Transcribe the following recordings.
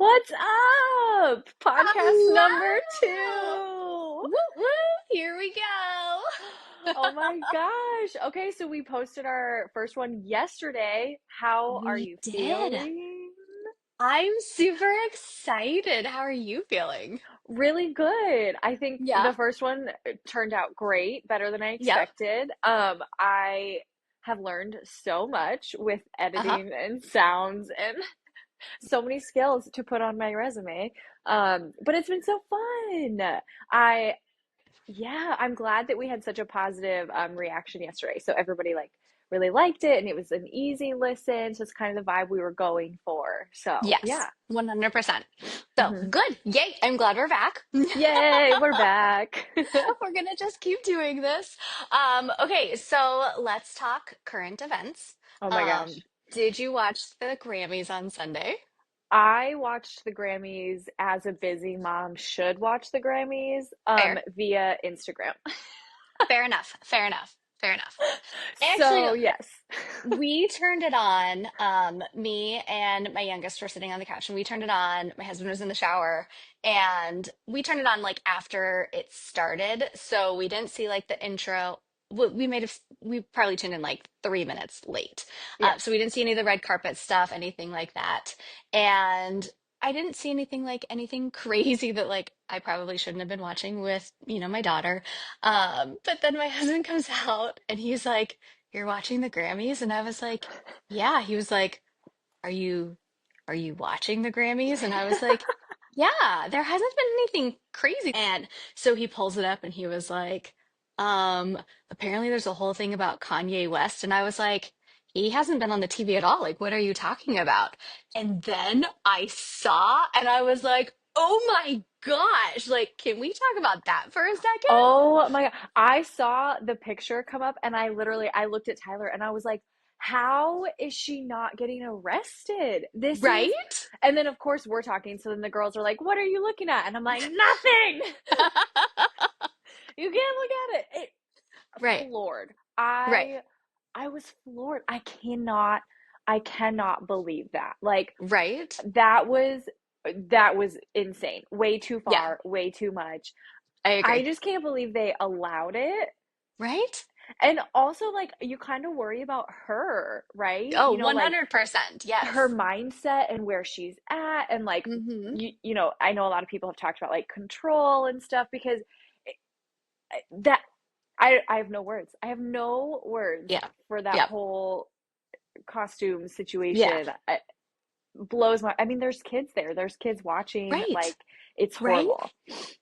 What's up? Podcast number Hello! 2. Woo woo! Here we go. Oh my gosh. Okay, so we posted our first one yesterday. How are We you did. feeling? I'm super excited. How are you feeling? Really good. I think Yeah. the first one turned out great, better than I Yep. expected. I have learned so much with Uh-huh. editing and sounds and so many skills to put on my resume. But it's been so fun. I Yeah, I'm glad that we had such a positive reaction yesterday. So everybody like really liked it and it was an easy listen. So it's kind of the vibe we were going for. So Yes, yeah. 100%. So Hmm. good. Yay. I'm glad we're back. Yay, we're back. We're gonna just keep doing this. Okay, so let's talk current events. Oh my gosh. Um, did you watch the Grammys on Sunday? I watched the Grammys as a busy mom should watch the Grammys Fair. via Instagram. Fair enough. Fair enough. Fair enough. Actually, So yes. we turned it on. Me and my youngest were sitting on the couch and we turned it on. My husband was in the shower and we turned it on like after it started. So we didn't see like the intro. We probably tuned in like 3 minutes late. Yeah. So we didn't see any of the red carpet stuff, anything like that. And I didn't see anything crazy that like I probably shouldn't have been watching with, my daughter. But then my husband comes out and he's like, "You're watching the Grammys?" And I was like, "Yeah." He was like, "Are you are you watching the Grammys?" And I was like, "Yeah, there hasn't been anything crazy." And so he pulls it up and he was like, um, apparently there's a whole thing about Kanye West. And I was like, he hasn't been on the TV at all. Like, what are you talking about? And then I saw and I was like, "Oh my gosh, like, can we talk about that for a second?" Oh my God. I saw the picture come up and I looked at Tyler and I was like, how is she not getting arrested? This is, Right? and then of course we're talking. So then the girls are like, what are you looking at? And I'm like, nothing. You can't look at it. Right. Floored. Right. I was floored. I cannot believe that. Like Right? that was, that was insane. Way too Yeah, far, way too much. I I agree. just can't believe they allowed it. Right? And also, like, you kind of worry about her, right? Oh, Like 100%. her Yes. mindset and where she's at. And like, Hmm. I know a lot of people have talked about like control and stuff because that, I have no words. I have no words Yeah. for that Yep. whole costume Yeah. situation. It blows my, I mean, there's kids there, there's kids watching. Right. Like, it's Right? horrible.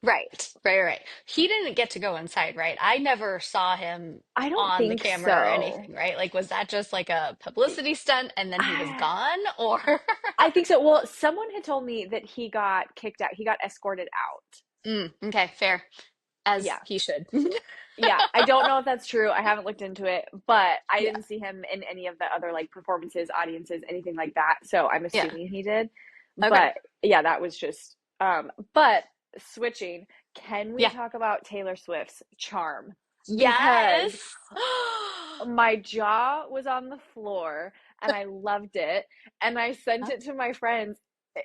Right. Right. Right. He didn't get to go inside, right? I never saw him I don't on the think camera or so. anything, right? Like, was that just like a publicity stunt and then he was I, gone? Or, I think so. Well, someone had told me that he got kicked out. He got escorted out. Okay, fair. As Yeah. he should. Yeah. I don't know if that's true. I haven't looked into it, but I Yeah. didn't see him in any of the other like performances, audiences, anything like that. So I'm Yeah. assuming he did. Okay. But yeah, that was just but switching, can we Yeah. talk about Taylor Swift's charm? Because Yes. my jaw was on the floor and I loved it. And I sent it to my friends.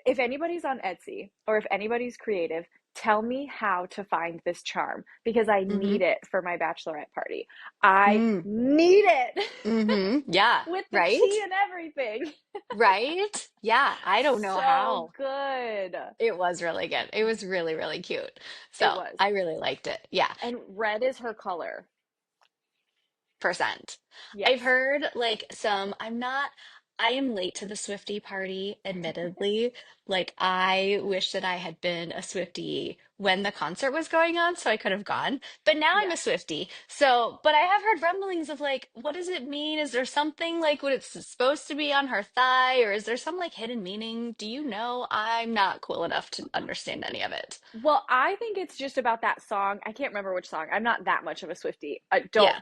If anybody's on Etsy or if anybody's creative, tell me how to find this charm because I Mm-hmm. need it for my bachelorette party. I Mm. need it Mm-hmm. Yeah. with the Right? tea and everything. Right? Yeah, I don't know So how. good. It was really good. It was really, really cute. It So was. I really liked it. Yeah, And red is her color. percent. I've Yes. heard like I am late to the Swiftie party, admittedly. Like I wish that I had been a Swiftie when the concert was going on so I could have gone. But now I'm a Yes. Swiftie. So, but I have heard rumblings of like, what does it mean? Is there something like what it's supposed to be on her thigh, or is there some like hidden meaning? Do you know? I'm not cool enough to understand any of it. Well, I think it's just about that song. I can't remember which song. I'm not that much of a Swiftie. Yeah.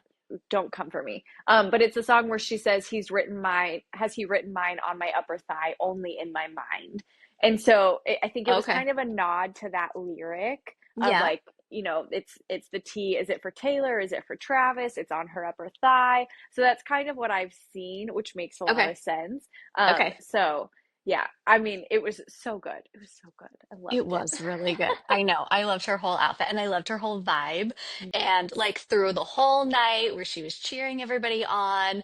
Don't come for me. But it's a song where she says has he written mine on my upper thigh only in my mind. And so I think it was Okay. kind of a nod to that lyric of Yeah. like, it's the T. Is it for Taylor? Is it for Travis? It's on her upper thigh. So that's kind of what I've seen, which makes a lot Okay. of sense. Okay. So Yeah. I mean, it was so good. It was so good. I It loved it. was really good. I know. I loved her whole outfit and I loved her whole vibe. And Yes. like through the whole night where she was cheering everybody on.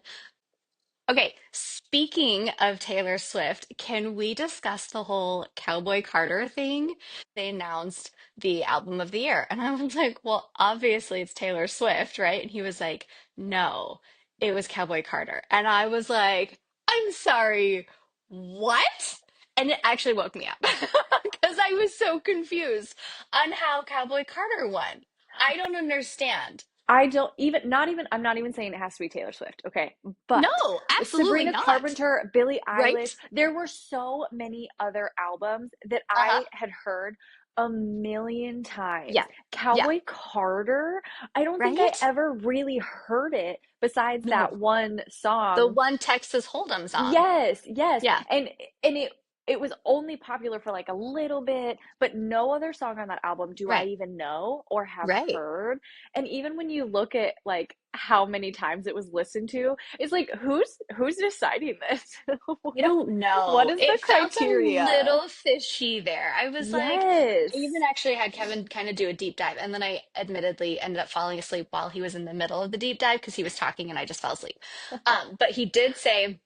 Okay, speaking of Taylor Swift, can we discuss the whole Cowboy Carter thing? They announced the album of the year. And I was like, well, obviously it's Taylor Swift, right? And he was like, no, it was Cowboy Carter. And I was like, I'm sorry, what? And it actually woke me up because I was so confused on how Cowboy Carter won. I don't understand. I don't even, not even, I'm not even saying it has to be Taylor Swift, okay? But No, absolutely Sabrina not. Carpenter, Billie Eilish, Right? there were so many other albums that Uh-huh. I had heard a million Yeah. times. Yeah. Cowboy Carter, I don't think I Right? ever really heard it besides that No. one The song. one Texas Hold'em song. Yes, yes. Yeah. And it was only popular for like a little bit, but no other song on that album do I Right. even know or have Right. heard. And even when you look at like how many times it was listened to, it's like who's deciding this? I What don't what know. is the It felt a criteria? little fishy there. I was like, I even Yes. actually had Kevin kind of do a deep dive, and then I admittedly ended up falling asleep while he was in the middle of the deep dive because he was talking and I just fell asleep. But he did say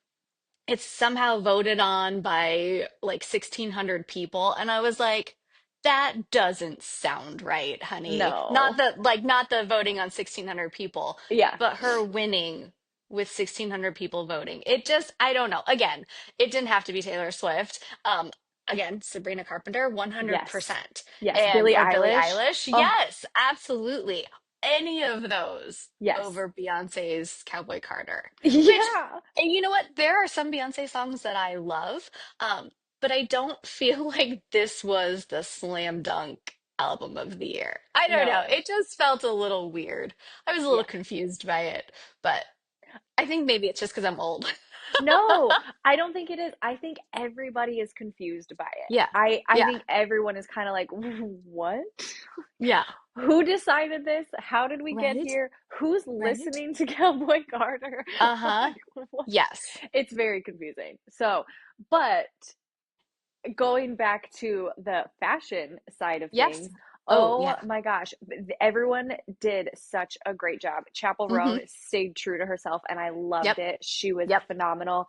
it's somehow voted on by like 1,600 people. And I was like, that doesn't sound right, honey. Not No. the like not the voting on 1,600 people, Yeah. but her winning with 1,600 people voting. It just, I don't know. Again, it didn't have to be Taylor Swift. Again, Sabrina Carpenter, Yes. 100%. Yes. And Billie or Billie Eilish. Eilish, Oh, yes, absolutely. Any of those yes. over Beyonce's Cowboy Carter. Which, Yeah. and you know what? There are some Beyonce songs that I love, but I don't feel like this was the slam dunk album of the year. I don't know. No. It just felt a little weird. I was a little Yeah. confused by it, but I think maybe it's just because I'm old. No, I don't think it is. I think everybody is confused by it. Yeah. I Yeah. think everyone is kind of like, what? Yeah. Who decided this? How did we get Right? here? Who's Right? listening to Cowboy Carter? Uh-huh. Like, what? Yes. It's very confusing. So, but going back to the fashion side of Yes. things, Oh, oh yeah. my gosh, everyone did such a great job. Chappell Roan Hmm. stayed true to herself, and I loved Yep. it. She was Yep. phenomenal.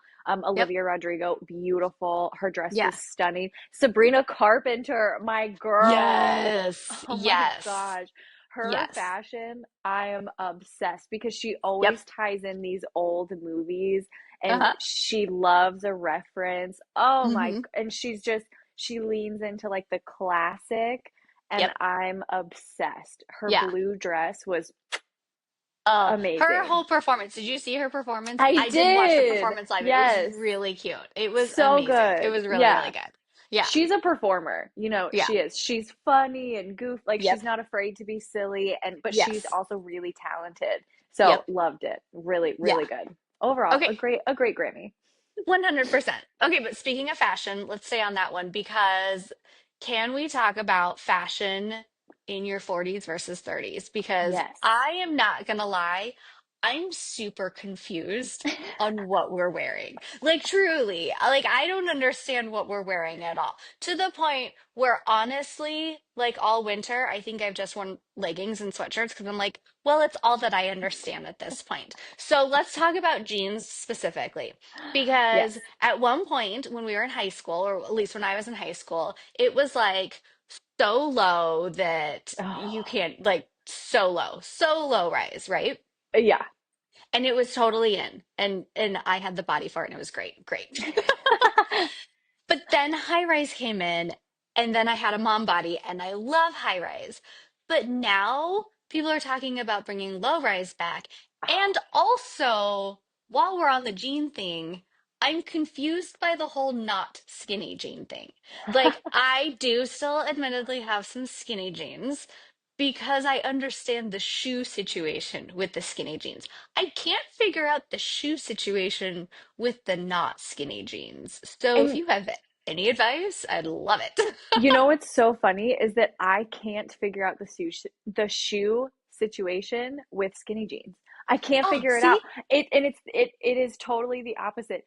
Yep. Olivia Rodrigo, beautiful. Her dress was Yeah. stunning. Sabrina Carpenter, my girl. Yes. Oh my Yes. gosh. Her Yes. fashion, I am obsessed because she Yep. always ties in these old movies and Uh-huh. she loves a reference. Oh my, Hmm. and she leans into like the classic and Yep. I'm obsessed. Her Yeah. blue dress was Her amazing. whole performance. Did you see her performance? I I did watch the did. performance live. It was Yes. really cute. It was So amazing. It good. was really, really Yeah. good. Yeah. She's a performer. Yeah. She is. She's funny and like Yep. she's not afraid to be silly and but she's Yes. also really talented. So, Yep. loved it. Really, Yeah. really good. Overall, Okay. a great Grammy. 100%. Okay, but speaking of fashion, let's stay on that one because can we talk about fashion in your 40s versus 30s? Because Yes. I am not gonna lie, I'm super confused on what we're wearing. Like truly, like I don't understand what we're wearing at all. To the point where honestly, like all winter, I think I've just worn leggings and sweatshirts because I'm like, well, it's all that I understand at this point. So let's talk about jeans specifically. Yes. Because at one point when we were in high school, or at least when I was in high school, it was like so low that you Oh, can't, like, so low rise, right? yeah. And it was totally in. And I had the body for it and it was great, great. But then high rise came in, and then I had a mom body, and I love high rise. But now people are talking about bringing low rise back. And also, while we're on the jean thing, I'm confused by the whole not skinny jean thing. Like, I do still admittedly have some skinny jeans because I understand the shoe situation with the skinny jeans. I can't figure out the shoe situation with the not skinny jeans. So if And you have any advice? I'd love it. you know what's so funny is that I can't figure out the shoe situation with skinny jeans. I can't Oh, figure it out. see? It is totally the opposite.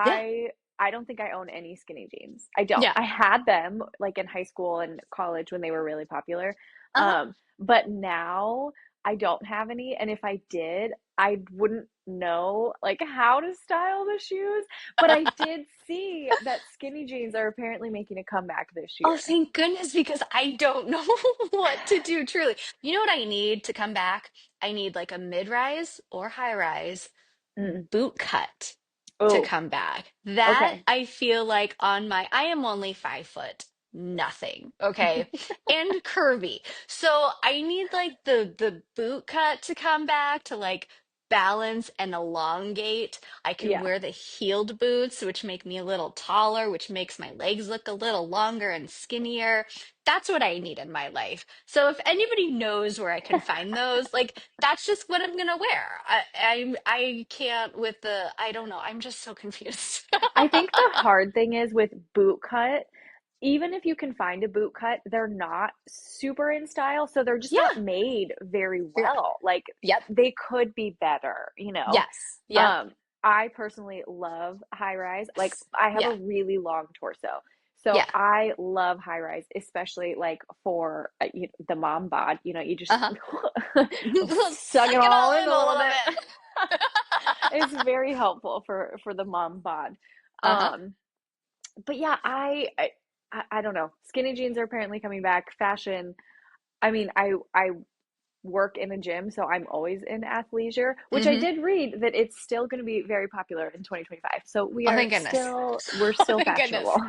Yeah. I I don't think I own any skinny jeans. I don't. Yeah. I had them like in high school and college when they were really popular. Uh-huh. But now I don't have any. And if I did, I wouldn't know like how to style the shoes. But I did see that skinny jeans are apparently making a comeback this Oh, year. thank goodness, because I don't know what to do, truly. You know what I need to come back? I need like a mid-rise or high-rise Mm. boot cut to Oh, come back. That okay. I feel like on my, I am only 5 foot, nothing, okay, and curvy. So I need like the boot cut to come back to like balance and elongate. I can Yeah. wear the heeled boots, which make me a little taller, which makes my legs look a little longer and skinnier. That's what I need in my life. So if anybody knows where I can find those, like that's just what I'm gonna wear. I can't with the I don't know. I'm just so confused. I think the hard thing is with boot cut, even if you can find a boot cut, they're not super in style, so they're just not Yeah. made very Yeah. well. Like Yep. they could be better, you know. Yes. Yep. Um, I personally love high rise. Like I have a Yeah. really long torso. So Yeah. I love high rise, especially like for the mom bod, you just Uh-huh. suck it Suck it all all in in a a little little bit. bit. It's very helpful for the mom bod. Uh-huh. Um, but yeah, I don't know. Skinny jeans are apparently coming back. Fashion. I mean, I work in a gym, so I'm always in athleisure, which I Hmm. did read that it's still going to be very popular in 2025. So Oh, thank goodness. we're Oh, still thank goodness. fashionable.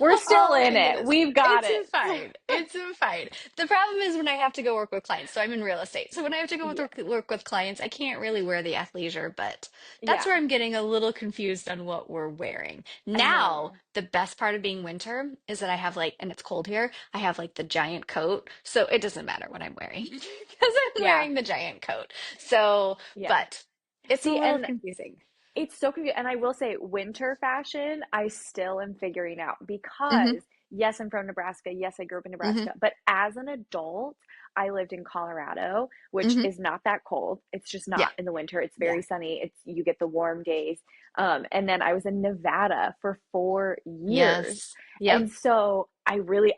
We're still Oh in my it. goodness. We've got It's it. a fine. It's a fine. The problem is when I have to go work with clients. So I'm in real estate. So when I have to go Yeah. work with clients, I can't really wear the athleisure, but that's Yeah. where I'm getting a little confused on what we're wearing. I Now, know. the best part of being winter is that I have like, and it's cold here, I have like the giant coat. So it doesn't matter what I'm wearing because I'm Yeah. wearing the giant coat. So, Yeah. but it's a See, little and confusing. it's so confusing. And I will say, winter fashion, I still am figuring out Hmm. because, yes, I'm from Nebraska. Yes, I grew up in Hmm. Nebraska. But as an adult, I lived in Colorado, which Hmm. is not that cold. It's just Yeah. not in the winter. It's Yeah. very sunny. You get the warm days. And then I was in Nevada for 4 years. Yes. Yep. And so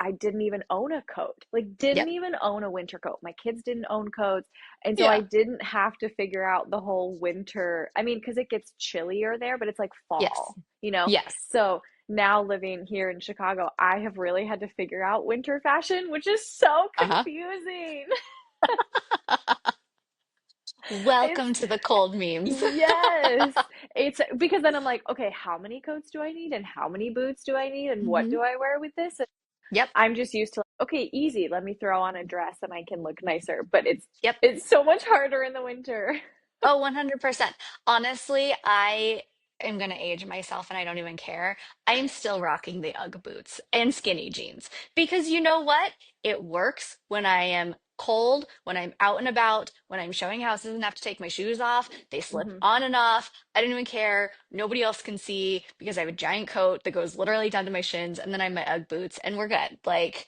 I didn't even own a coat, like, didn't Yep. even own a winter coat. My kids didn't own coats. And so I Yeah. didn't have to figure out the whole winter. I mean, because it gets chillier there, but it's like Yes. fall, you know? Yes. So now living here in Chicago, I have really had to figure out winter fashion, which is so Uh-huh. confusing. It's, Welcome to the cold memes. yes. It's because then I'm like, okay, how many coats do I need? And how many boots do I need? And what Hmm. do I wear with this? And Yep. I'm just used to, like, okay, easy. Let me throw on a dress and I can look nicer. But Yep. it's so much harder in the winter. Oh, 100%. Honestly, I am going to age myself and I don't even care. I am still rocking the Ugg boots and skinny jeans because you know what? It works when I am cold, when I'm out and about, when I'm showing houses and have to take my shoes off. They slip Hmm. on and off. I don't even care. Nobody else can see because I have a giant coat that goes literally down to my shins and then I have my Ugg boots and we're good. Like,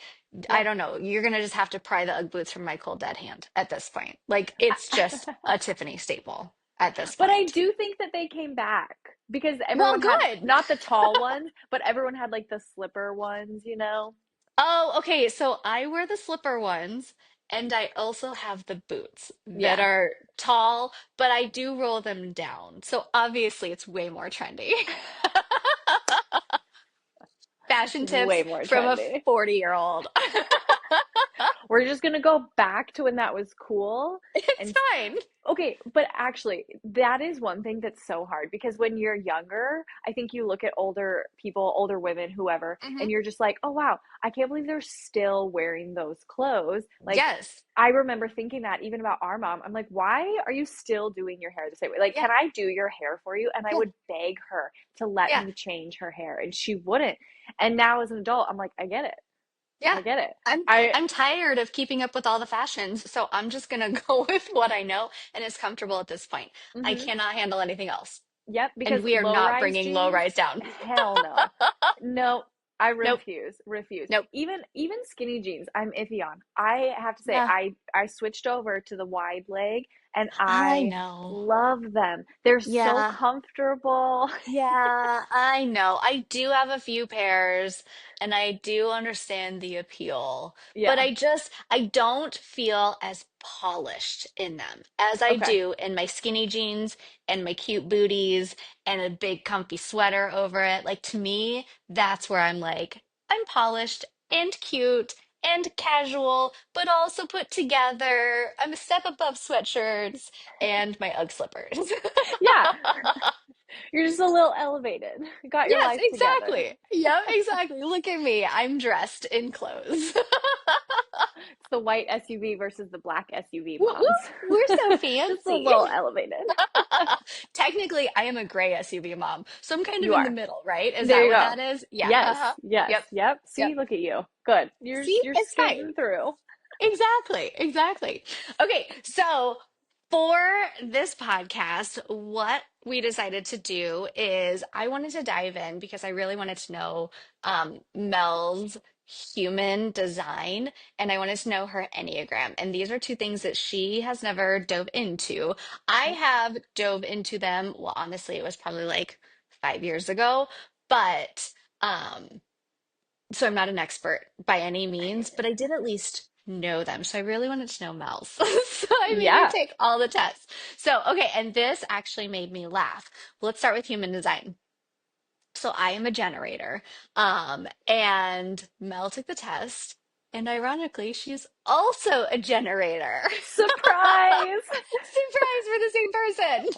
I Yeah. don't know. You're gonna just have to pry the Ugg boots from my cold dead hand at this point. Like it's just a Tiffany staple at this But I point. do think that they came back because Well, everyone had good. not the tall ones, but everyone had like the slipper ones, you know? Oh, okay. So I wear the slipper ones, and I also have the boots that Yeah, are tall, but I do roll them down. So obviously, it's way more trendy. Fashion way tips more from a trendy. 40-year-old. We're just gonna go back to when that was cool. It's And fine. okay, but actually, that is one thing that's so hard because when you're younger, I think you look at older people, older women, whoever, Hmm. and you're just like, oh wow, I can't believe they're still wearing those clothes. Like, Yes. I remember thinking that even about our mom. I'm like, why are you still doing your hair the same way? Like, Yeah. can I do your hair for you? And I Yeah. would beg her to let Yeah. me change her hair, and she wouldn't. And now as an adult, I'm like, I get it. Yeah. I get it. I'm I, I'm tired of keeping up with all the fashions, so I'm just gonna go with what I know and is comfortable at this point. I mhm. cannot handle anything else. Yep, And because we are low not rise bringing low jeans, rise down. hell no. No, I Nope. refuse. Refuse. Nope. Even skinny jeans, I'm iffy on. I have to say, Yeah. I switched over to the wide leg, and I I know. love them. They're so Yeah. comfortable. Yeah, I know. I do have a few pairs and I do understand the appeal, but Yeah. I don't feel as polished in them as I Okay. do in my skinny jeans and my cute booties and a big comfy sweater over it. Like to me, that's where I'm like, I'm polished and cute and casual, but also put together. I'm a step above sweatshirts and my Ugg slippers. Yeah. You're just a little elevated. Got your Yes, life together. exactly. Yep, exactly. Look at me. I'm dressed in clothes. It's the white SUV versus the black SUV Woo woo, moms. we're so Just a fancy. little elevated. Technically, I am a gray SUV mom, so I'm kind of You in the are. middle, right? Is There that you what go. that is? Yeah. Yes. Uh-huh. Yes. Yep. Yep. Yep. See, look at you. Good. See, You're it's fine. skidding through. Exactly, exactly. Okay, so for this podcast, what we decided to do is I wanted to dive in because I really wanted to know Mel's human design and I wanted to know her Enneagram. And these are two things that she has never dove into. I have dove into them. Well, honestly, it was probably like 5 years ago, but so I'm not an expert by any means, but I did at least know them. So I really wanted to know Mel's. So I made her Yeah. take all the tests. So, okay, and this actually made me laugh. Let's start with human design. So I am a generator. And Mel took the test, and ironically, she's also a generator. Surprise. Surprise, we're the same person.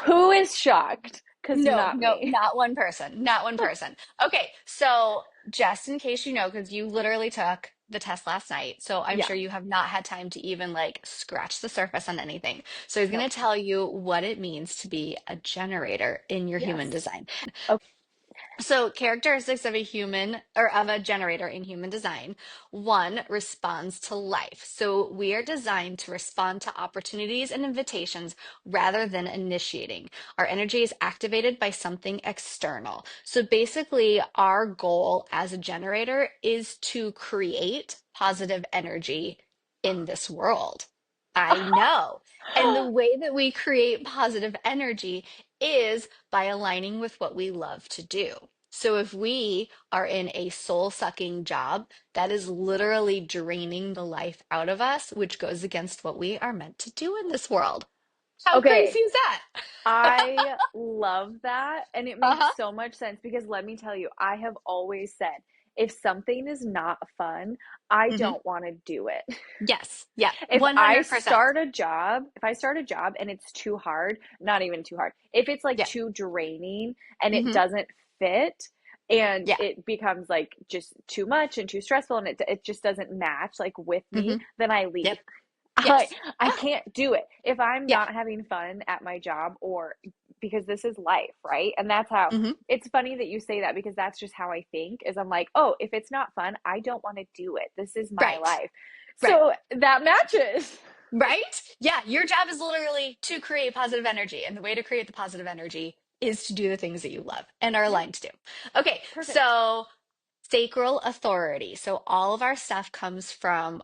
Who is shocked? Because No, not no, me. not one person. Not one person. Okay, so just in case you know, because you literally took the test last night, so I'm Yeah. sure you have not had time to even like scratch the surface on anything. So he's going Nope. to tell you what it means to be a generator in your human Yes. design. Okay. So, characteristics of a human or of a generator in human design. One, responds to life. So, we are designed to respond to opportunities and invitations rather than initiating. Our energy is activated by something external. So, basically, our goal as a generator is to create positive energy in this world. I know. And the way that we create positive energy is by aligning with what we love to do. So if we are in a soul-sucking job, that is literally draining the life out of us, which goes against what we are meant to do in this world. How crazy Okay. is that? I love that. And it makes Uh-huh. so much sense because let me tell you, I have always said if something is not fun, I Hmm. don't want to do it. Yes. Yeah. If I 100%. start a job, if I start a job and it's too hard, not even too hard, if it's like Yeah. too draining and it Hmm. doesn't fit and Yeah. it becomes like just too much and too stressful and it just doesn't match like with me, Hmm. then I leave. Yep. I Yes. I Yeah. can't do it if I'm Yeah. not having fun at my job or because this is life, right? And that's how Hmm. it's funny that you say that because that's just how I think is I'm like, "Oh, if it's not fun, I don't want to do it. This is my Right. life." Right. So that matches. Right? Yeah, your job is literally to create positive energy. And the way to create the positive energy is to do the things that you love and are Yeah, aligned to do. Okay, perfect. so sacral authority. So all of our stuff comes from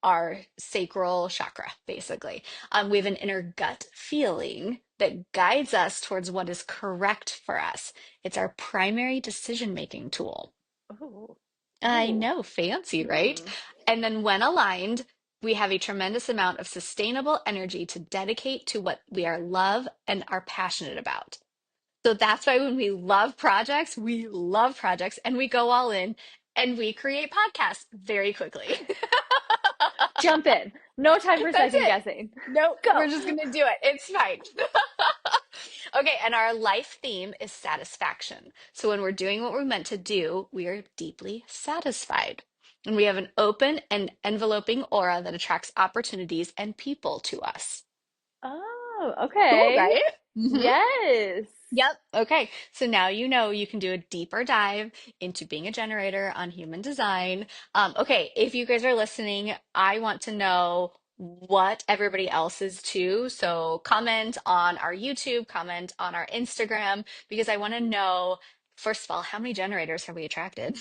our sacral chakra, basically. We have an inner gut feeling that guides us towards what is correct for us. It's our primary decision-making tool. Oh, I oh, know, fancy, right? hmm. And then when aligned, we have a tremendous amount of sustainable energy to dedicate to what we are love and are passionate about. So that's why when we love projects and we go all in and we create podcasts very quickly. Jump in. No time for That's second it. guessing. Nope, Go. we're just gonna do it. It's fine. Okay, and our life theme is satisfaction. So when we're doing what we're meant to do, we are deeply satisfied. And we have an open and enveloping aura that attracts opportunities and people to us. Oh, Cool, okay. right? Hmm. Yes. Yep. Okay. So now you know you can do a deeper dive into being a generator on human design. Okay. If you guys are listening, I want to know what everybody else is too. So comment on our YouTube, comment on our Instagram, because I want to know, first of all, how many generators have we attracted?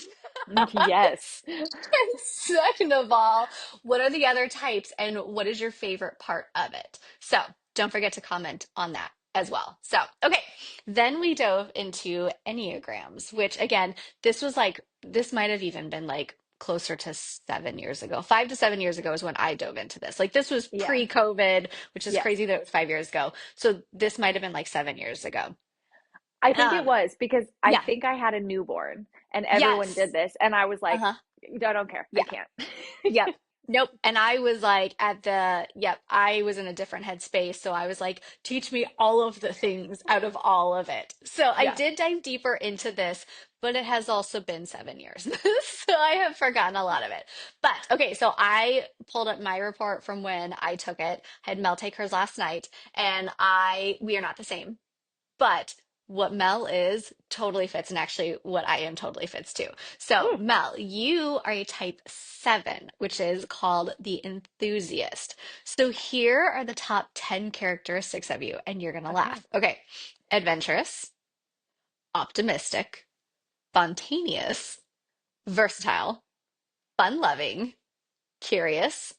Yes. And second of all, what are the other types and what is your favorite part of it? So don't forget to comment on that as well. So, okay, then we dove into Enneagrams, which again, this might have even been like closer to 7 years ago. 5 to 7 years ago is when I dove into this. Like this was Yeah. pre-COVID, which is Yes. crazy that it was 5 years ago. So this might have been like 7 years ago. I think it Um, was because I yeah, think I had a newborn and everyone did yes. this, and I was like, Uh-huh. I don't care. I Yeah. can't. Yep. Nope. And I was like I was in a different headspace. So I was like, teach me all of the things out of all of it. So I Yeah. did dive deeper into this, but it has also been 7 years. So I have forgotten a lot of it. But okay, so I pulled up my report from when I took it. I had Mel take hers last night, and we are not the same. But what Mel is totally fits, and actually what I am totally fits too. So, Mm, Mel, you are a type 7, which is called the enthusiast. So, here are the top 10 characteristics of you, and you're going to okay. laugh. Okay. Adventurous, optimistic, spontaneous, versatile, fun loving, curious,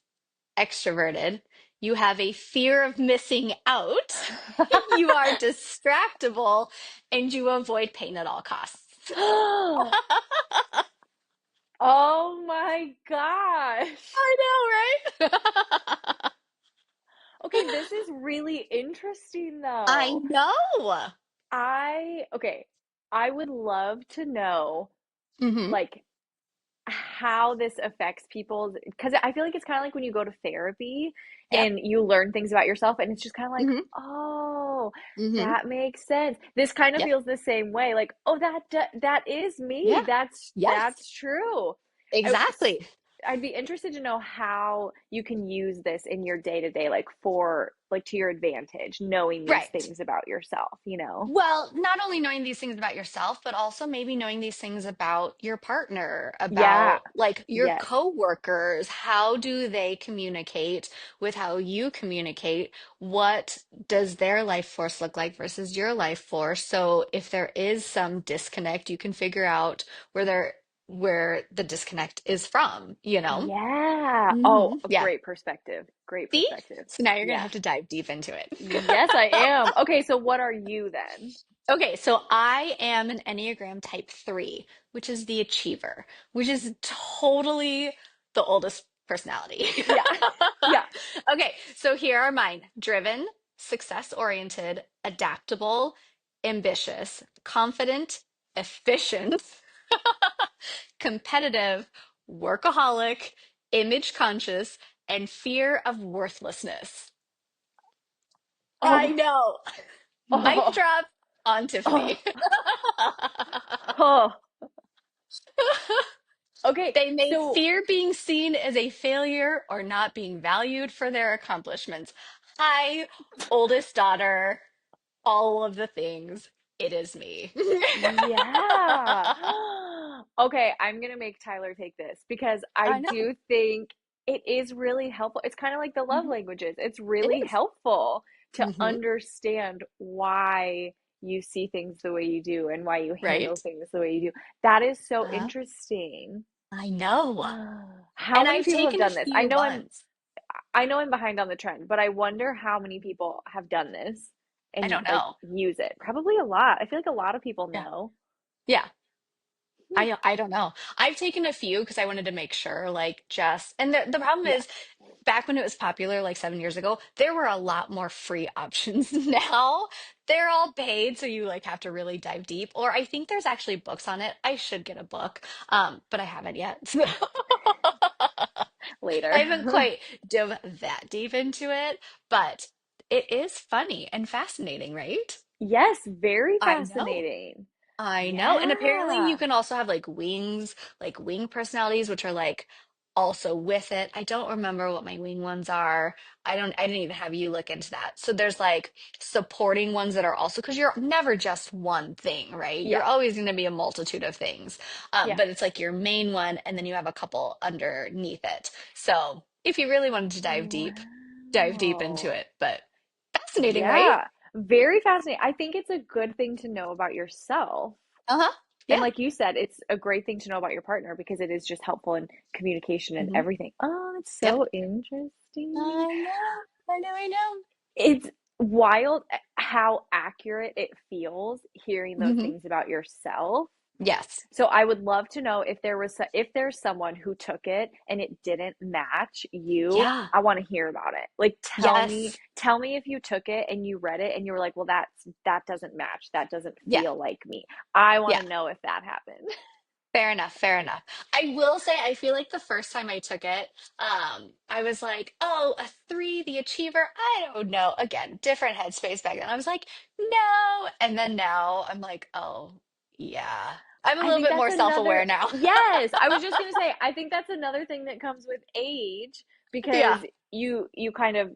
extroverted. You have a fear of missing out. You are distractible and you avoid pain at all costs. Oh my gosh. I know, right? Okay, this is really interesting I though. know. Okay, I would love to know Hmm. like how this affects people's, because I feel like it's kind of like when you go to therapy Yep. and you learn things about yourself and it's just kind of like, Hmm. oh, Hmm. that makes sense. This kind of Yep. feels the same way, like, oh, that is me. Yeah. That's Yes. that's true. I, Exactly. I'd be interested to know how you can use this in your day to day, like for like to your advantage, knowing these Right. things about yourself, you know? Well, not only knowing these things about yourself, but also maybe knowing these things about your partner, Yeah. about like your Yes. coworkers. How do they communicate with how you communicate? What does their life force look like versus your life force? So if there is some disconnect, you can figure out where the disconnect is from, you know? Yeah. Oh, a Yeah. great perspective. Great See? perspective. So now you're gonna Yeah. have to dive deep into it. Yes, I am. Okay, so what are you then? Okay, so I am an Enneagram type 3, which is the achiever, which is totally the oldest personality. Yeah. Yeah. Okay, so here are mine: driven, success oriented, adaptable, ambitious, confident, efficient, competitive, workaholic, image conscious, and fear of worthlessness. I Oh, know. Mic oh, drop on oh, Tiffany. oh. Okay, They may so fear being seen as a failure or not being valued for their accomplishments. Hi, oldest daughter, all of the things. It is me. yeah. Okay, I'm gonna make Tyler take this because I I know. do think it is really helpful. It's kind of like the love Mhm. languages. It's It really is. helpful to Hmm. understand why you see things the way you do and why you handle Right? things the way you do. That is so Uh-huh. interesting. I know. How And many I've people have taken a done this? few ones. I know I'm behind on the trend, but I wonder how many people have done this I and don't like know. use it. Probably a lot. I feel like a lot of people Yeah. know. Yeah. Hmm. I don't know. I've taken a few because I wanted to make sure, like, just, and the problem Yeah. is, back when it was popular, like 7 years ago, there were a lot more free options. Now they're all paid, so you like have to really dive deep. Or I think there's actually books on it. I should get a book, but I haven't yet. So I haven't Later. quite dove that deep into it, but it is funny and fascinating, right? Yes, very I know. fascinating. I know. And apparently you Yeah. can also have like wings, like wing personalities, which are like also with it. I don't remember what my wing ones are. I didn't even have you look into that. So there's like supporting ones that are also, because you're never just one thing, right? Yeah. You're always going to be a multitude of things. Yeah. But it's like your main one, and then you have a couple underneath it. So if you really wanted to dive deep into Wow. it. But fascinating, right? Yeah. Very fascinating. I think it's a good thing to know about yourself. Uh-huh. And Yeah. like you said, it's a great thing to know about your partner because it is just helpful in communication and Hmm. everything. Oh, it's Yep. so interesting. I know. I know. I know. It's wild how accurate it feels hearing those Hmm. things about yourself. Yes. So I would love to know if if there's someone who took it and it didn't match you. Yeah. I want to hear about it. Like Yes. tell me if you took it and you read it and you were like, "Well, that doesn't match. That doesn't Yeah. feel like me." I want Yeah. to know if that happened. Fair enough, fair enough. I will say, I feel like the first time I took it, I was like, oh, a three, the achiever. I don't know. Again, different headspace back then. I was like, no. And then now I'm like, oh, yeah. I'm a I little think bit that's more another, self-aware now. yes, I was just gonna say, I think that's another thing that comes with age because Yeah. you kind of,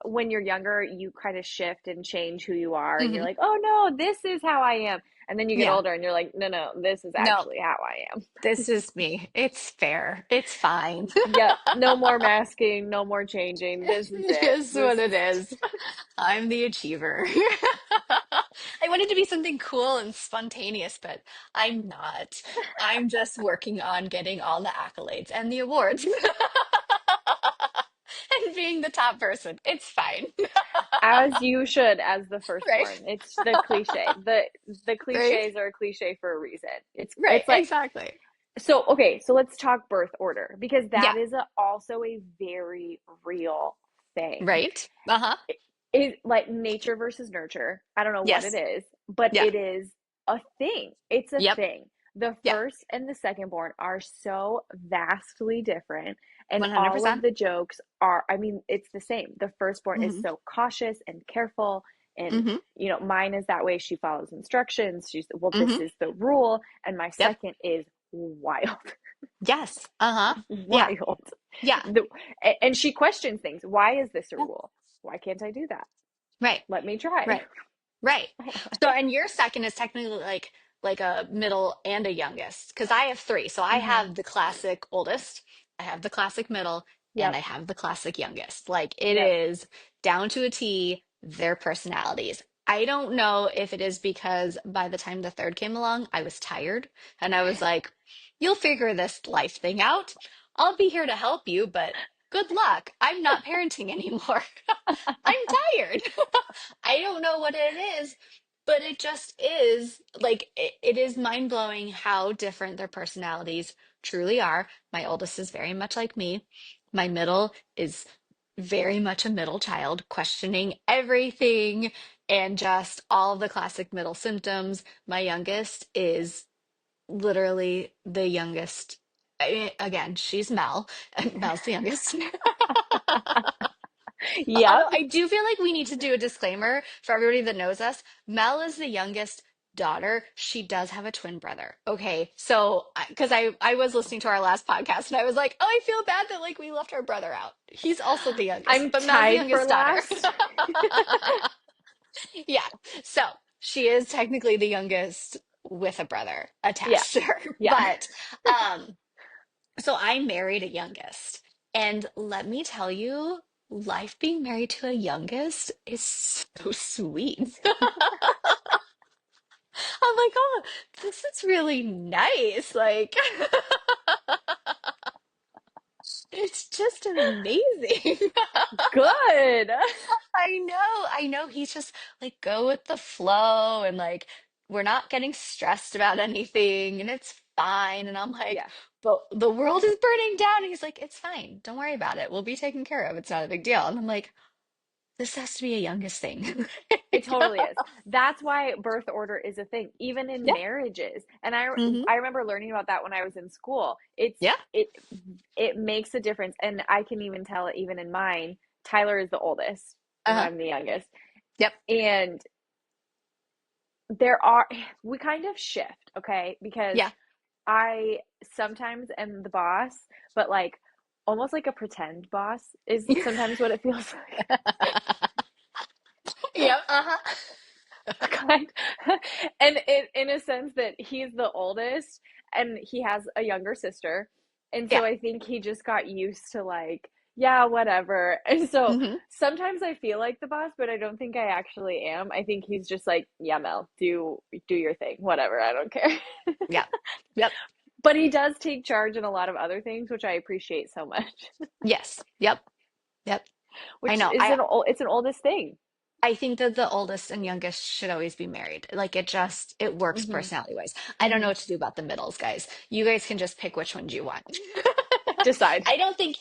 when you're younger, you kind of shift and change who you are, and you're Hmm. like, oh no, this is how I am. And then you get Yeah. older and you're like, no, no, this is No, actually how I am. this is me. It's fair. It's fine. Yep, no more masking, no more changing. This is It it. is This what it is is. I'm the achiever. I wanted to be something cool and spontaneous, but I'm not. I'm just working on getting all the accolades and the awards and being the top person. It's fine. as you should as the Right? firstborn. It's the cliche. The Right? cliches are a cliche for a reason. Right. It's like, Exactly. so, okay, so let's talk birth order because Yeah. that is also a very real thing. Right? Uh-huh. It like nature versus nurture. I don't know what it Yes. is, but Yeah. it is a thing. It's a Yep. thing. The Yeah. first and the second born are so vastly different, and all of 100%. the jokes are, I mean, it's the same. The firstborn is Mm-hmm. so cautious and careful, and Mm-hmm. mine is that way. She follows instructions. She's, well, this Mm-hmm. is the rule, and my Yep. second is wild. Yes. Uh-huh. Yeah. Wild. Yeah. The, and she questions things. Why is this a Yeah. rule? Why can't I do that? Right. Let me try. Right. Right. So, and your second is technically like a middle and a youngest, because I have three. So I Hmm. have the classic oldest, I have the classic middle, and Yep. I have the classic youngest. Like it Yep. is down to a T, their personalities. I don't know if it is because by the time the third came along, I was tired and I was like, you'll figure this life thing out. I'll be here to help you, but good luck. I'm not parenting anymore. I'm tired. I don't know what it is, but it just is like it is mind blowing how different their personalities truly are. My oldest is very much like me. My middle is very much a middle child, questioning everything and just all of the classic middle symptoms. My youngest is literally the youngest. Again, she's Mel. Mel's the youngest. Yep. Although I do feel like we need to do a disclaimer for everybody that knows us. Mel is the youngest daughter. She does have a twin brother. Okay. So, because I was listening to our last podcast and I was like, oh, I feel bad that like we left our brother out. He's also the youngest, I'm but Mel's the tied for youngest daughter. last. Yeah. So she is technically the youngest with a brother Yeah. attached to her. Yeah. But, so I married a youngest. And let me tell you, life being married to a youngest is so sweet. I'm like, oh, this is really nice. Like, it's just amazing. Good. I know. He's just like, go with the flow and like, we're not getting stressed about anything and it's fine. And I'm like, Yeah. but the world is burning down. And he's like, it's fine. Don't worry about it. We'll be taken care of. It's not a big deal. And I'm like, this has to be a youngest thing. It totally is. That's why birth order is a thing, even in Yeah. marriages. And Hmm. I remember learning about that when I was in school. Yeah. It makes a difference, and I can even tell it even in mine. Tyler is the oldest, and Uh-huh. I'm the youngest. Yep. And there are we kind of shift, okay? Because Yeah. I sometimes am the boss, but like almost like a pretend boss is sometimes what it feels like. Yep. Uh-huh. Kind and in a sense that he's the oldest and he has a younger sister. And so Yeah. I think he just got used to like, yeah, whatever. And so Hmm. sometimes I feel like the boss, but I don't think I actually am. I think he's just like, yeah, Mel, do your thing, whatever. I don't care. Yep. Yep. But he does take charge in a lot of other things, which I appreciate so much. Yes. Yep. Yep. I Which know. is it's an oldest thing. I think that the oldest and youngest should always be married. Like it works Hmm. personality wise. I don't know Hmm. what to do about the middles, guys. You guys can just pick which ones you want. Decide. I don't think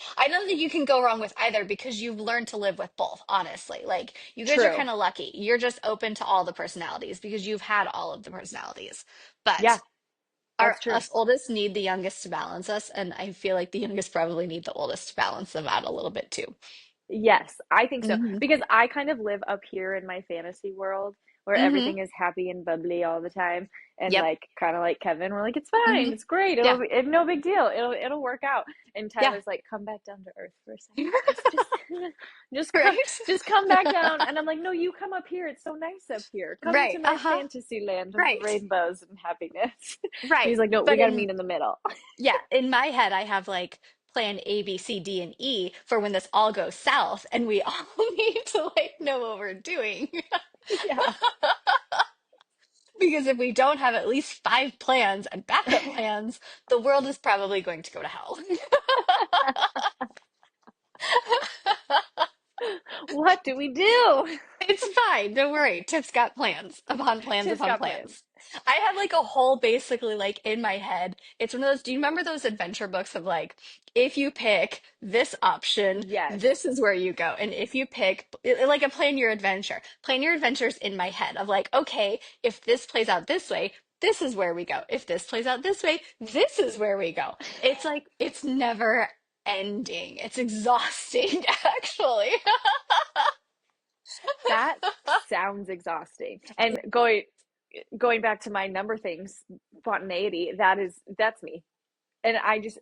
you can go wrong with either because you've learned to live with both, honestly. Like you guys are True. kind of lucky. You're just open to all the personalities because you've had all of the personalities. But Yeah, our that's true. us oldest need the youngest to balance us, and I feel like the youngest probably need the oldest to balance them out a little bit too. Yes, I think so. Hmm. Because I kind of live up here in my fantasy world where Hmm. everything is happy and bubbly all the time. And Yep. like kind of like Kevin, we're like, it's fine, Hmm. it's great, Yeah. no big deal. It'll work out. And Yeah. Tyler's like, come back down to earth for a second. Just just come Right. just come back down. And I'm like, no, you come up here. It's so nice up here. Come Right. to my Uh-huh. fantasy land of Right. rainbows and happiness. And Right. he's like, no, we But gotta in meet in the middle. yeah, in my head I have like plan A, B, C, D, and E for when this all goes south and we all need to like know what we're doing. Yeah. Because if we don't have at least five plans and backup plans, the world is probably going to go to hell. What do we do? It's fine. Don't worry. Tiff's got plans upon plans Tiff's upon got plans. plans. I have like a whole basically like in my head. It's one of those, do you remember those adventure books of like, if you pick this option, Yes. this is where you go. And if you pick like a plan your adventure, plan your adventures in my head of like, okay, if this plays out this way, this is where we go. If this plays out this way, this is where we go. It's like, it's never ending. It's exhausting, actually. That sounds exhausting. And going back to my number things, spontaneity, that's me. And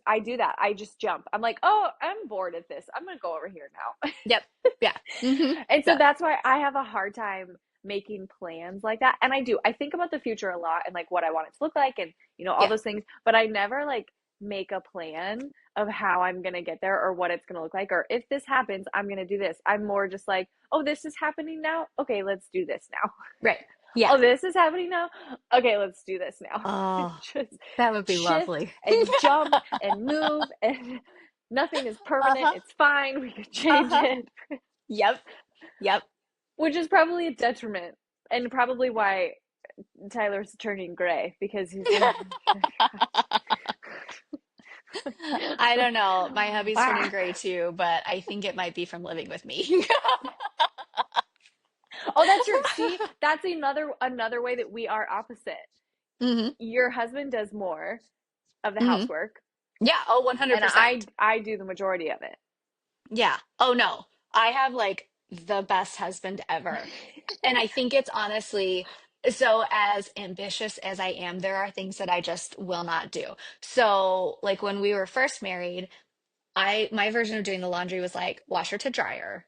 I do that. I just jump. I'm like, "Oh, I'm bored at this. I'm going to go over here now." Yep. Yeah. Hmm. And so Yeah. that's why I have a hard time making plans like that. And I do. I think about the future a lot and like what I want it to look like and all Yeah. those things, but I never like make a plan of how I'm going to get there or what it's going to look like or if this happens, I'm going to do this. I'm more just like, "Oh, this is happening now. Okay, let's do this now." Right. Yeah. "Oh, this is happening now. Okay, let's do this now." Oh, Just that would be shift lovely. and jump and move and nothing is permanent. Uh-huh. It's fine. We could change Uh-huh. it. Yep. Yep. Which is probably a detriment and probably why Tyler's turning gray because he's like, I don't know. My hubby's turning ah. gray too, but I think it might be from living with me. Oh, that's true. See, that's another way that we are opposite. Hmm. Your husband does more of the Hmm. housework, Yeah. Oh, and 100%. I do the majority of it. Yeah. Oh no. I have like the best husband ever. And I think it's honestly, so as ambitious as I am, there are things that I just will not do. So, like when we were first married, my version of doing the laundry was like washer to dryer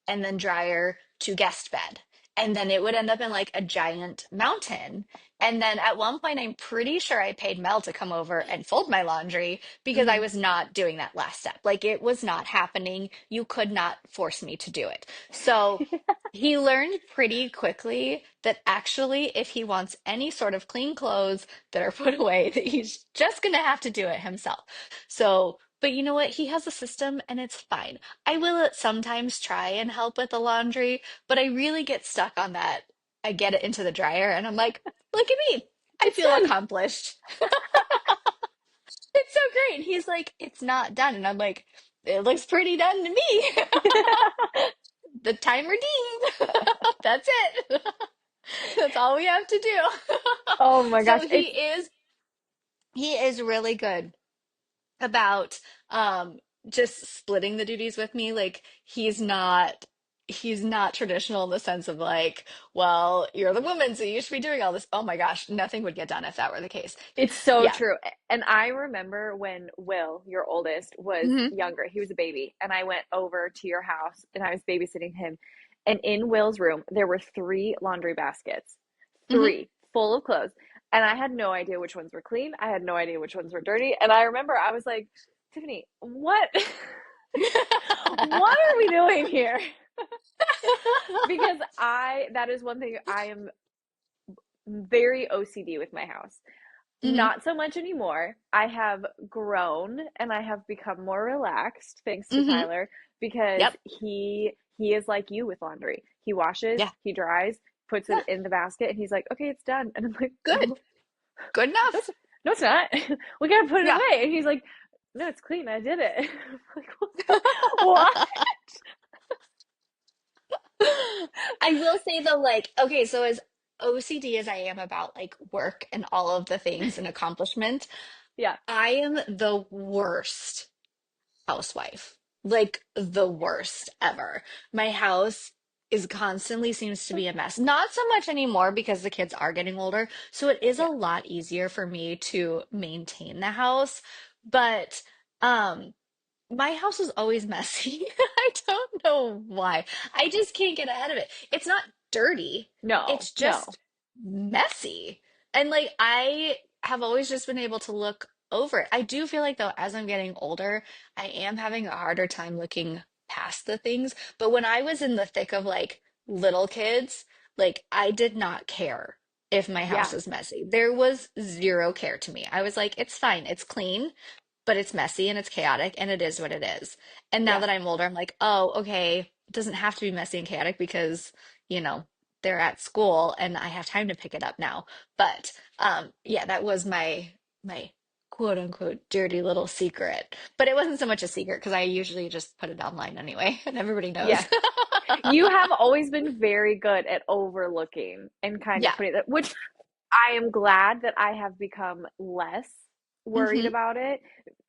and then dryer to guest bed. And then it would end up in like a giant mountain. And then at one point, I'm pretty sure I paid Mel to come over and fold my laundry because I Hmm. was not doing that last step. Like it was not happening. You could not force me to do it. So he learned pretty quickly that actually, if he wants any sort of clean clothes that are put away, that he's just going to have to do it himself. So, but you know what? He has a system and it's fine. I will sometimes try and help with the laundry, but I really get stuck on that. I get it into the dryer and I'm like, look at me. I It's feel done. accomplished. It's so great. And he's like, it's not done. And I'm like, it looks pretty done to me. The time redeemed. That's it. That's all we have to do. Oh my So gosh, it's he is really good about just splitting the duties with me. Like he's not traditional in the sense of like, well, you're the woman, so you should be doing all this. Oh my gosh, nothing would get done if that were the case. It's so Yeah. true. And I remember when Will, your oldest, was Hmm. younger. He was a baby. And I went over to your house and I was babysitting him. And in Will's room, there were three laundry baskets, Hmm. three full of clothes. And I had no idea which ones were clean. I had no idea which ones were dirty. And I remember I was like, Tiffany, what? What are we doing here? Because that is one thing I am very OCD with my house. Hmm. Not so much anymore. I have grown and I have become more relaxed thanks to Hmm. Tyler because Yep. he is like you with laundry. He washes, Yeah. he dries, puts it Yeah. in the basket, and he's like, "Okay, it's done." And I'm like, Good. "No, Good no, enough. no, it's not. We gotta put it Yeah. away." And he's like, "No, it's clean. I did it." I'm like, "What?" I will say though, like, okay, so as OCD as I am about like work and all of the things and accomplishment, Yeah, I am the worst housewife. Like the worst ever. My house is constantly seems to be a mess. Not so much anymore because the kids are getting older, so it is a yeah, lot easier for me to maintain the house. But um my house is always messy. I don't know why. I just can't get ahead of it. It's not dirty. no, It's no, just messy. And like I have always just been able to look over it. I do feel like though as I'm getting older, I am having a harder time looking past the things. But when I was in the thick of like little kids, like I did not care if my house yeah, was messy. There was zero care to me. I was like, it's fine, it's clean, but it's messy and it's chaotic and it is what it is. And now yeah, that I'm older, I'm like, oh, okay, it doesn't have to be messy and chaotic because, you know, they're at school and I have time to pick it up now. But yeah, that was my quote unquote dirty little secret. But it wasn't so much a secret because I usually just put it online anyway and everybody knows. yeah. You have always been very good at overlooking and kind of Yeah. putting that, which I am glad that I have become less worried Hmm. about it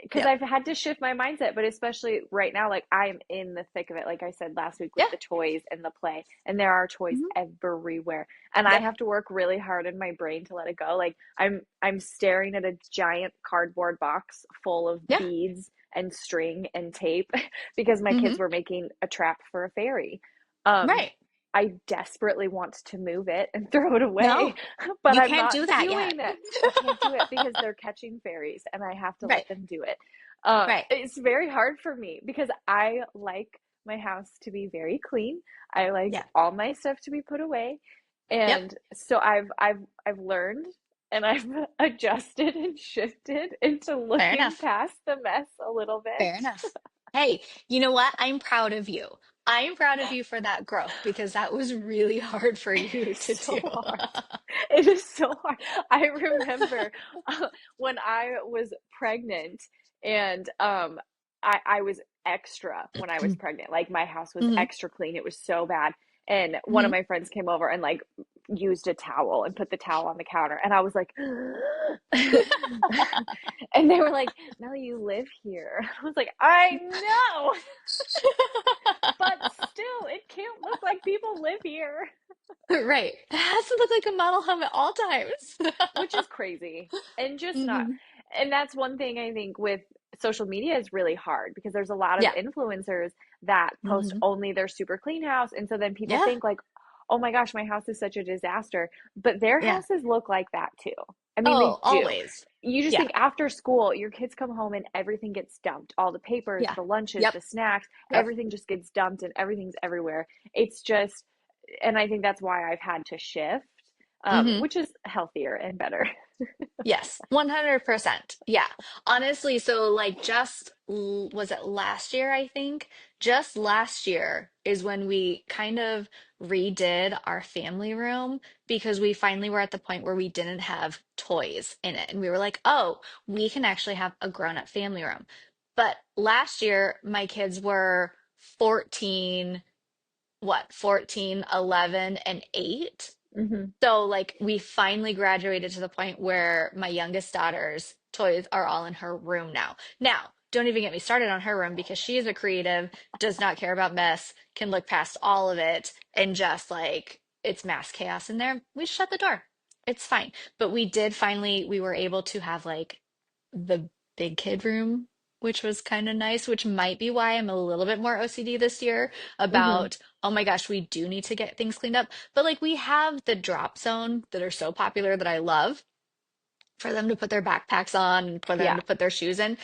because Yep. I've had to shift my mindset, but especially right now, like I am in the thick of it. Like I said last week with Yeah. the toys and the play, and there are toys Hmm. everywhere. And I Yep. have to work really hard in my brain to let it go. Like I'm staring at a giant cardboard box full of Yeah. beads and string and tape because my Hmm. kids were making a trap for a fairy. Um, Right. I desperately want to move it and throw it away, No, but you I'm can't not do that yet. doing it. I can't do it because they're catching fairies and I have to Right. let them do it. Right. It's very hard for me because I like my house to be very clean. I like Yeah. all my stuff to be put away. Yep. And so I've learned and I've adjusted and shifted into Fair looking enough. past the mess a little bit. Fair enough. Hey, you know what? I'm proud of you. I'm proud of you for that growth because that was really hard for you It's to so do. hard. It is so hard. I remember when I was pregnant and I was extra when I was pregnant. Like my house was Hmm. extra clean. It was so bad. And one of Hmm. my friends came over and like used a towel and put the towel on the counter. And I was like, and they were like, "No, you live here." I was like, "I know, but still, it can't look like people live here." Right. It has to look like a model home at all times. Which is crazy and just not. Hmm. And that's one thing I think with social media is really hard because there's a lot of Yeah. influencers that post Hmm. only their super clean house, and so then people Yeah. think like, oh my gosh, my house is such a disaster, but their Yeah. houses look like that too. I mean, they Oh, do. always. You just Yeah. think after school your kids come home and everything gets dumped, all the papers, Yeah. the lunches, Yep. the snacks, Yep. everything just gets dumped and everything's everywhere. It's just, and I think that's why I've had to shift, Hmm. which is healthier and better. Yes, 100%. Yeah. Honestly, so like was it last year, I think? Just last year is when we kind of redid our family room because we finally were at the point where we didn't have toys in it. And we were like, oh, we can actually have a grown-up family room. But last year, my kids were 14, what, 14, 11, and 8. Hmm. So, like, we finally graduated to the point where my youngest daughter's toys are all in her room now. Now, don't even get me started on her room because she is a creative, does not care about mess, can look past all of it, and just like it's mass chaos in there. We shut the door. It's fine. But we did finally, we were able to have like the big kid room, which was kind of nice, which might be why I'm a little bit more OCD this year Hmm. about, oh my gosh, we do need to get things cleaned up. But like we have the drop zone that are so popular that I love for them to put their backpacks on and for them Yeah. to put their shoes in.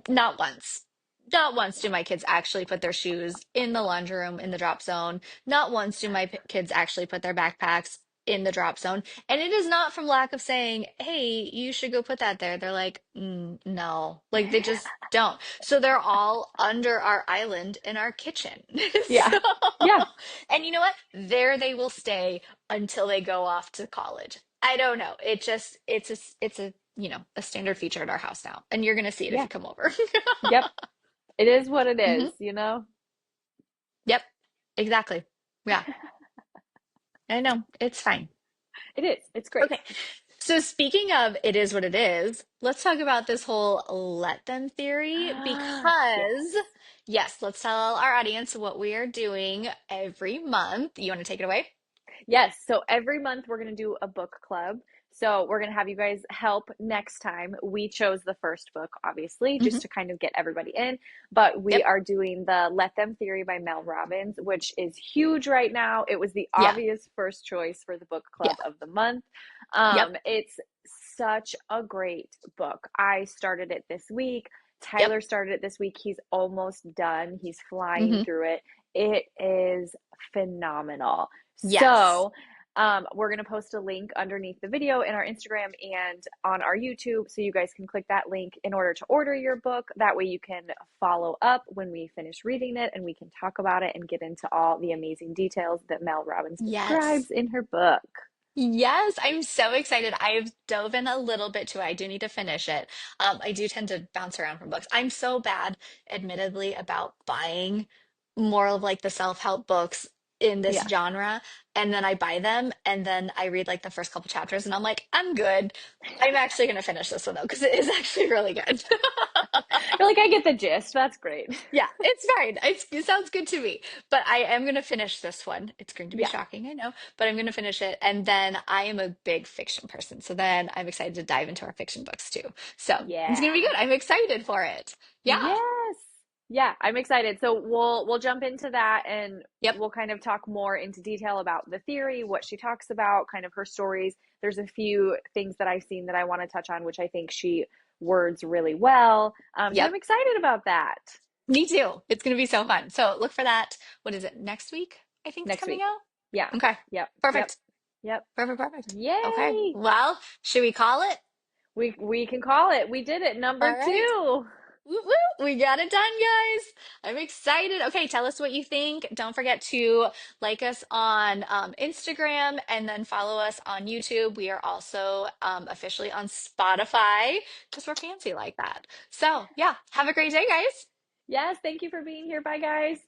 Not once. Not once do my kids actually put their shoes in the laundry room in the drop zone. Not once do my kids actually put their backpacks in the drop zone. And it is not from lack of saying, hey, you should go put that there. They're like, no, like they just don't. So they're all under our island in our kitchen. Yeah. So, Yeah. and you know what? There they will stay until they go off to college. I don't know. It's a, a standard feature at our house now. And you're going to see it if Yeah. you come over. Yep. It is what it hmm is, you know? Yep, exactly. Yeah, I know. It's fine. It is. It's great. Okay. So speaking of it is what it is, let's talk about this whole let them theory because, Yes. yes, let's tell our audience what we are doing every month. You want to take it away? Yes. So every month we're going to do a book club. So we're going to have you guys help next time. We chose the first book, obviously, just hmm to kind of get everybody in. But we Yep. are doing the Let Them Theory by Mel Robbins, which is huge right now. It was the Yeah. obvious first choice for the book Yeah. club of the month. Yep. It's such a great book. I started it this week. Yep. Tyler started it this week. He's almost done. He's flying hmm through it. It is phenomenal. Yes. So, we're going to post a link underneath the video in our Instagram and on our YouTube. So you guys can click that link in order to order your book. That way you can follow up when we finish reading it and we can talk about it and get into all the amazing details that Mel Robbins Yes. describes in her book. Yes, I'm so excited. I've dove in a little bit to it. I do need to finish it. I do tend to bounce around from books. I'm so bad, admittedly, about buying more of like the self-help books in this Yeah. genre. And then I buy them and then I read like the first couple chapters and I'm like, I'm good. I'm actually going to finish this one though, because it is actually really good. You're like, I get the gist. That's great. Yeah, it's fine. It sounds good to me. But I am going to finish this one. It's going to be Yeah. shocking, I know, but I'm going to finish it. And then I am a big fiction person. So then I'm excited to dive into our fiction books too. So it's going to be Yeah. good. I'm excited for it. Yeah. Yes. Yeah, I'm excited. So we'll jump into that and Yep. we'll kind of talk more into detail about the theory, what she talks about, kind of her stories. There's a few things that I've seen that I want to touch on, which I think she words really well. So Yep. I'm excited about that Me too. It's going to be so fun. So look for that. What is it? Next week, I think it's next coming week. out. Yeah. Okay. Yep. Yep. Perfect. Yep. Perfect. Perfect. Okay. Yay. Well, should we call it? We can call it. We did it. All Number right. 2. Woo woo, we got it done, guys. I'm excited. Okay, tell us what you think. Don't forget to like us on Instagram and then follow us on YouTube. We are also officially on Spotify because we're fancy like that. So, yeah, have a great day, guys. Yes, thank you for being here. Bye guys.